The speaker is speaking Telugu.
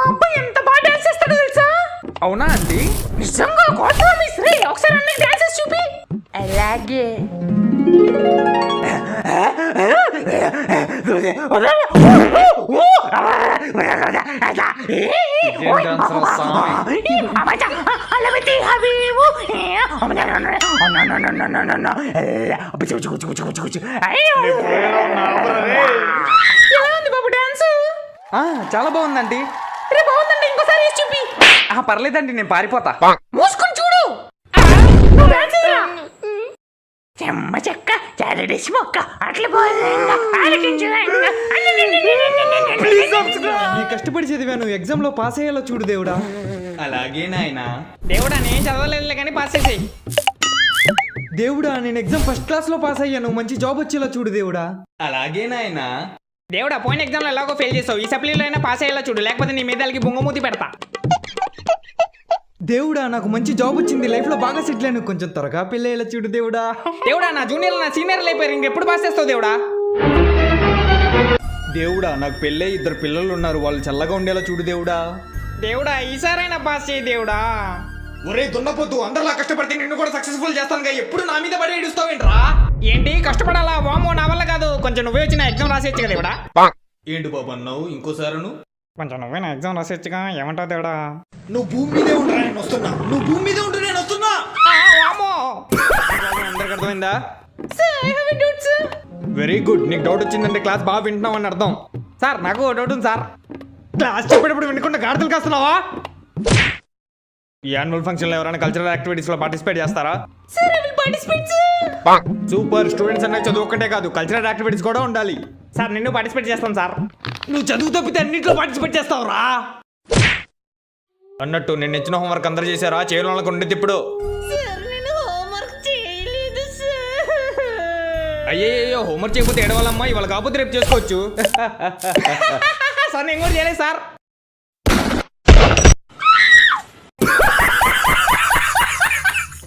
అబ్బాయి ఎంత బాగా డాన్స్ చేస్తాడో తెలుసా? అవునా అండి? నిజంగా గాడ్ ప్రామిస్ రే, ఒకసారి అన్న డాన్సెస్ చూపి. అలాగే ఎలా ఉంది బాబు డాన్స్? చాలా బాగుందండి. రే బాగుందండి, ఇంకోసారి వేసి చూపి. పర్లేదండి, నేను పారిపోతా. మూసుకొని చూడు. నువ్వు డాన్స్ చేయరా? చెమ్మ చెక్క చారడేసి మొక్క అట్లా పోయింది నీ కష్టపడి చదివాను, ఎగ్జామ్ లో పాస్ అయ్యేలా చూడు దేవుడా. అలాగే నాయనా. దేవుడా నేను చదవలేదులే కానీ పాస్ చేసేయి. దేవుడా నేను ఎగ్జామ్ ఫస్ట్ క్లాస్ లో పాస్ అయ్యాను, మంచి జాబ్ వచ్చేలా చూడు దేవుడా. అలాగే నాయనా. దేవుడా పోయిన ఎగ్జామ్ లో ఎలాగో ఫెయిల్ చేసావు, ఈ సప్లీలో అయినా పాస్ అయ్యేలా చూడు, లేకపోతే నీ మీదకి బొంగమూతి పెడతా. దేవుడా నాకు మంచి జాబ్ వచ్చింది, లైఫ్ లో బాగా సెటిల్ అయ్యాను, కొంచెం త్వరగా పెళ్ళేలా చూడు దేవుడా. దేవుడా నా జూనియర్ నా సీనియర్లు అయిపోయారు, ఇంకెప్పుడు పాస్ చేస్తావు దేవుడా? దేవుడా నాకు పెళ్ళే 2 పిల్లలు ఉన్నారు, వాళ్ళు చల్లగా ఉండేలా చూడు దేవుడా. దేవుడా ఈసారైనా పాస్ చేయి దేవుడా. ఒరే దున్నపోతు, అందరిలా కష్టపడితే నిన్ను కూడా సక్సెస్ఫుల్ చేస్తానుగా, ఎప్పుడు నా మీద పడి ఏడుస్తావేంట్రా? ఏంటి కష్టపడాలా? వామో నా వల్ల కాదు, కొంచెం నువ్వే వచ్చి నా ఎగ్జామ్ రాసేయచ్చు కదా దేవుడా. ఏంటి బాబు అన్నావు? ఇంకోసారి కొంచెం నువ్వే నా ఎగ్జామ్ రాసేయచ్చుగా, ఏమంటావు దేవుడా? నువ్వు భూమి మీదే ఉండరా, నేను వస్తున్నా. నువ్వు భూమి మీదే ఉంటూ నేను వస్తున్నా. వామో అందరికి అర్థమైందా? సార్ వెరీ గుడ్, నీకు డౌట్ వచ్చిందంటే క్లాస్ బాగా వింటున్నావు అని అర్థం. సార్ నాకు డౌట్ ఉంది సార్. క్లాస్ చెప్పేటప్పుడు వినకుండా గాడిదలు కాస్తున్నావా? ఈ యాన్యువల్ ఫంక్షన్ లో ఎవరైనా కల్చరల్ యాక్టివిటీస్ లో పార్టిసిపేట్ చేస్తారా? సూపర్, స్టూడెంట్స్ అన్న చదువు ఒక్కటే కాదు, కల్చరల్ యాక్టివిటీస్ కూడా ఉండాలి. సార్ నిన్ను పార్టిసిపేట్ చేస్తాను సార్. నువ్వు చదువు తప్పితే అన్నింటిలో పార్టిసిపేట్ చేస్తావురా. అన్నట్టు నేను ఇచ్చిన హోంవర్క్ అందరూ చేశారా? చేయడం వాళ్ళకు ఉండేది ఇప్పుడు. అయ్యో హోంవర్క్ చేయకపోతే ఏడవాలమ్మా, ఇవాళ కాకపోతే రేపు చేసుకోవచ్చు. సార్ నేను కూడా చేయలేదు సార్.